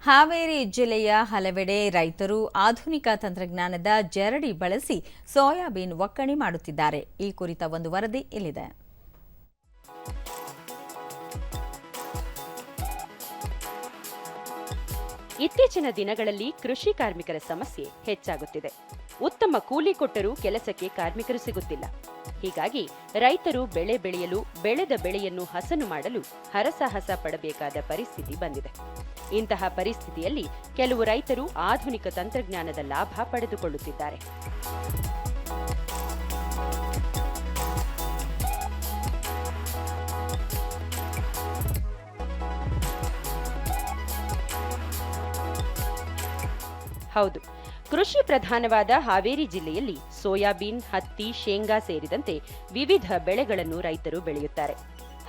ಹಾವೇರಿ ಜಿಲ್ಲೆಯ ಹಲವೆಡೆ ರೈತರು ಆಧುನಿಕ ತಂತ್ರಜ್ಞಾನದ ಜರಡಿ ಬಳಸಿ ಸೋಯಾಬೀನ್ ಒಕ್ಕಣೆ ಮಾಡುತ್ತಿದ್ದಾರೆ. ಈ ಕುರಿತ ಒಂದು ವರದಿ ಇಲ್ಲಿದೆ. ಇತ್ತೀಚಿನ ದಿನಗಳಲ್ಲಿ ಕೃಷಿ ಕಾರ್ಮಿಕರ ಸಮಸ್ಯೆ ಹೆಚ್ಚಾಗುತ್ತಿದೆ. ಉತ್ತಮ ಕೂಲಿ ಕೊಟ್ಟರೂ ಕೆಲಸಕ್ಕೆ ಕಾರ್ಮಿಕರು ಸಿಗುತ್ತಿಲ್ಲ. ಹೀಗಾಗಿ ರೈತರು ಬೆಳೆ ಬೆಳೆಯಲು ಬೆಳೆದ ಬೆಳೆಯನ್ನು ಹಸನು ಮಾಡಲು ಹರಸಾಹಸ ಪಡಬೇಕಾದ ಪರಿಸ್ಥಿತಿ ಬಂದಿದೆ. ಇಂತಹ ಪರಿಸ್ಥಿತಿಯಲ್ಲಿ ಕೆಲವು ರೈತರು ಆಧುನಿಕ ತಂತ್ರಜ್ಞಾನದ ಲಾಭ ಪಡೆದುಕೊಳ್ಳುತ್ತಿದ್ದಾರೆ. ಹೌದು, ಕೃಷಿ ಪ್ರಧಾನವಾದ ಹಾವೇರಿ ಜಿಲ್ಲೆಯಲ್ಲಿ ಸೋಯಾಬೀನ್, ಹತ್ತಿ, ಶೇಂಗಾ ಸೇರಿದಂತೆ ವಿವಿಧ ಬೆಳೆಗಳನ್ನು ರೈತರು ಬೆಳೆಯುತ್ತಾರೆ.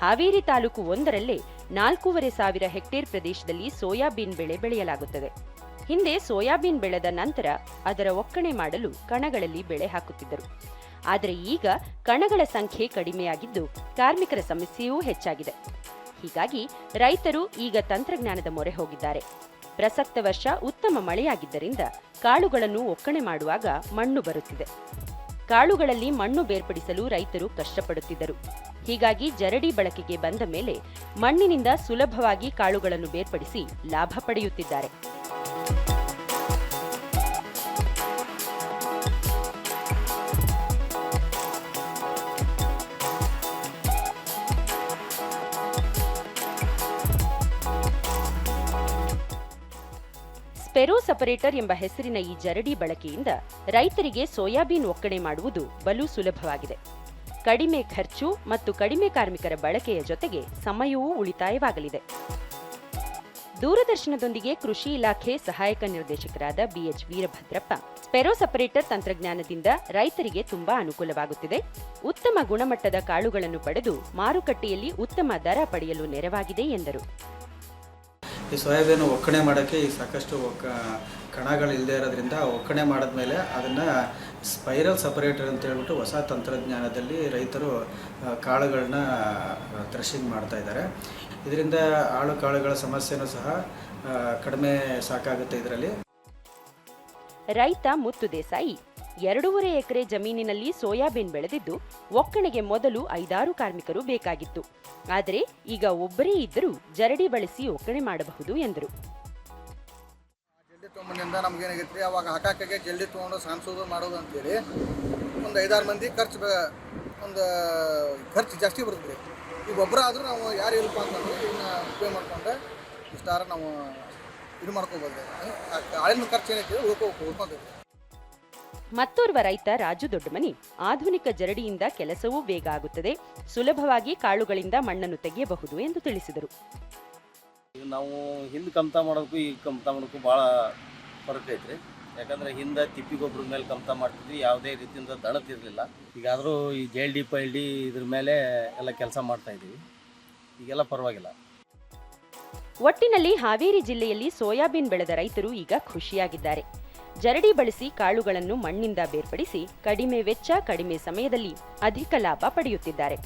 ಹಾವೇರಿ ತಾಲೂಕು ಒಂದರಲ್ಲೇ 4,500 ಹೆಕ್ಟೇರ್ ಪ್ರದೇಶದಲ್ಲಿ ಸೋಯಾಬೀನ್ ಬೆಳೆ ಬೆಳೆಯಲಾಗುತ್ತದೆ. ಹಿಂದೆ ಸೋಯಾಬೀನ್ ಬೆಳೆದ ನಂತರ ಅದರ ಒಕ್ಕಣೆ ಮಾಡಲು ಕಣಗಳಲ್ಲಿ ಬೆಳೆ ಹಾಕುತ್ತಿದ್ದರು. ಆದರೆ ಈಗ ಕಣಗಳ ಸಂಖ್ಯೆ ಕಡಿಮೆಯಾಗಿದ್ದು ಕಾರ್ಮಿಕರ ಸಮಸ್ಯೆಯೂ ಹೆಚ್ಚಾಗಿದೆ. ಹೀಗಾಗಿ ರೈತರು ಈಗ ತಂತ್ರಜ್ಞಾನದ ಮೊರೆ ಹೋಗಿದ್ದಾರೆ. ಪ್ರಸಕ್ತ ವರ್ಷ ಉತ್ತಮ ಮಳೆಯಾಗಿದ್ದರಿಂದ ಕಾಳುಗಳನ್ನು ಒಕ್ಕಣೆ ಮಾಡುವಾಗ ಮಣ್ಣು ಬರುತ್ತಿದೆ. ಕಾಳುಗಳಲ್ಲಿ ಮಣ್ಣು ಬೇರ್ಪಡಿಸಲು ರೈತರು ಕಷ್ಟಪಡುತ್ತಿದ್ದರು. ಹೀಗಾಗಿ ಜರಡಿ ಬಳಕೆಗೆ ಬಂದ ಮೇಲೆ ಮಣ್ಣಿನಿಂದ ಸುಲಭವಾಗಿ ಕಾಳುಗಳನ್ನು ಬೇರ್ಪಡಿಸಿ ಲಾಭ ಪಡೆಯುತ್ತಿದ್ದಾರೆ. ಸ್ಪೆರೋ ಸಪರೇಟರ್ ಎಂಬ ಹೆಸರಿನ ಈ ಜರಡಿ ಬಳಕೆಯಿಂದ ರೈತರಿಗೆ ಸೋಯಾಬೀನ್ ಒಕ್ಕಣೆ ಮಾಡುವುದು ಬಲು ಸುಲಭವಾಗಿದೆ. ಕಡಿಮೆ ಖರ್ಚು ಮತ್ತು ಕಡಿಮೆ ಕಾರ್ಮಿಕರ ಬಳಕೆಯ ಜೊತೆಗೆ ಸಮಯವೂ ಉಳಿತಾಯವಾಗಲಿದೆ. ದೂರದರ್ಶನದೊಂದಿಗೆ ಕೃಷಿ ಇಲಾಖೆ ಸಹಾಯಕ ನಿರ್ದೇಶಕರಾದ ಬಿಎಚ್ ವೀರಭದ್ರಪ್ಪ, ಸ್ಪೆರೋ ಸಪರೇಟರ್ ತಂತ್ರಜ್ಞಾನದಿಂದ ರೈತರಿಗೆ ತುಂಬಾ ಅನುಕೂಲವಾಗುತ್ತಿದೆ. ಉತ್ತಮ ಗುಣಮಟ್ಟದ ಕಾಳುಗಳನ್ನು ಪಡೆದು ಮಾರುಕಟ್ಟೆಯಲ್ಲಿ ಉತ್ತಮ ದರ ಪಡೆಯಲು ನೆರವಾಗಿದೆ ಎಂದರು. ಈ ಸೋಯಾಬೀನ್ ಒಕ್ಕಣೆ ಮಾಡೋಕ್ಕೆ ಈ ಸಾಕಷ್ಟು ಕಣಗಳು ಇಲ್ಲದೆ ಇರೋದ್ರಿಂದ ಒಕ್ಕಣೆ ಮಾಡಿದ್ಮೇಲೆ ಅದನ್ನು ಸ್ಪೈರಲ್ ಸಪರೇಟರ್ ಅಂತ ಹೇಳ್ಬಿಟ್ಟು ಹೊಸ ತಂತ್ರಜ್ಞಾನದಲ್ಲಿ ರೈತರು ಕಾಳುಗಳನ್ನ ಥ್ರೆಶಿಂಗ್ ಮಾಡ್ತಾ ಇದ್ದಾರೆ. ಇದರಿಂದ ಆಳು ಕಾಳುಗಳ ಸಮಸ್ಯೆನೂ ಸಹ ಕಡಿಮೆ ಸಾಕಾಗುತ್ತೆ. ಇದರಲ್ಲಿ ರೈತ ಮುತ್ತು ದೇಸಾಯಿ 2.5 ಎಕರೆ ಜಮೀನಿನಲ್ಲಿ ಸೋಯಾಬೀನ್ ಬೆಳೆದಿದ್ದು ಒಕ್ಕಣೆಗೆ ಮೊದಲು 5-6 ಕಾರ್ಮಿಕರು ಬೇಕಾಗಿತ್ತು. ಆದರೆ ಈಗ ಒಬ್ಬರೇ ಇದ್ದರೂ ಜರಡಿ ಬಳಸಿ ಒಕ್ಕಣೆ ಮಾಡಬಹುದು ಎಂದರು. ಜಲ್ದಿ ತೊಗೊಂಬಂದಿಂದ ನಮ್ಗೇನಾಗೈತ್ರಿ, ಅವಾಗ ಹಾಕಾಕೆ ಜಲ್ದಿ ತೊಗೊಂಡು ಸಾನ್ಸೋದು ಮಾಡೋದು ಅಂತೇಳಿ ಒಂದು 5-6 ಮಂದಿ ಖರ್ಚು ಜಾಸ್ತಿ ಬರ್ತದೆ. ಈಗ ಒಬ್ಬರ ಆದರೂ ನಾವು ಯಾರು ಇಲ್ಲಪ್ಪ ಅಂತಂದ್ರೆ ಇದನ್ನ ಉಪಯೋಗ ಮಾಡ್ಕೊಂಡ್ರೆ ಇಷ್ಟಾರ ನಾವು ಇದು ಮಾಡ್ಕೋಬೋದು. ಆಳಿನ ಖರ್ಚು ಏನೈತಿ ಉಳ್ಕೊಬೇಕು. ಮತ್ತೋರ್ವ ರೈತ ರಾಜು ದೊಡ್ಡಮನಿ, ಆಧುನಿಕ ಜರಡಿಯಿಂದ ಕೆಲಸವೂ ಬೇಗ ಆಗುತ್ತದೆ, ಸುಲಭವಾಗಿ ಕಾಳುಗಳಿಂದ ಮಣ್ಣನ್ನು ತೆಗೆಯಬಹುದು ಎಂದು ತಿಳಿಸಿದರು. ನಾವು ಹಿಂದೆ ಕಮ್ತಾ ಮಾಡೋದಕ್ಕೂ ಈಗ ಕಮ್ತಾ ಮಾಡೋಕ್ಕೂ ಭಾಳ ಫರಕ್ ಐತ್ರಿ. ಯಾಕಂದರೆ ಹಿಂದೆ ತಿಪ್ಪಿ ಗೊಬ್ಬರದ ಮೇಲೆ ಕಮ್ತಾ ಮಾಡ್ತಿದ್ವಿ, ಯಾವುದೇ ರೀತಿಯಿಂದ ದಣತಿರಲಿಲ್ಲ. ಈಗಾದರೂ ಈ JLD PLD ಇದ್ರ ಮೇಲೆ ಎಲ್ಲ ಕೆಲಸ ಮಾಡ್ತಾ ಇದ್ದೀವಿ. ಈಗೆಲ್ಲ ಪರವಾಗಿಲ್ಲ. ಒಟ್ಟಿನಲ್ಲಿ ಹಾವೇರಿ ಜಿಲ್ಲೆಯಲ್ಲಿ ಸೋಯಾಬೀನ್ ಬೆಳೆದ ರೈತರು ಈಗ ಖುಷಿಯಾಗಿದ್ದಾರೆ. ಜರಡಿ ಬಳಸಿ ಕಾಳುಗಳನ್ನು ಮಣ್ಣಿಂದ ಬೇರ್ಪಡಿಸಿ ಕಡಿಮೆ ವೆಚ್ಚ, ಕಡಿಮೆ ಸಮಯದಲ್ಲಿ ಅಧಿಕ ಲಾಭ ಪಡೆಯುತ್ತಿದ್ದಾರೆ.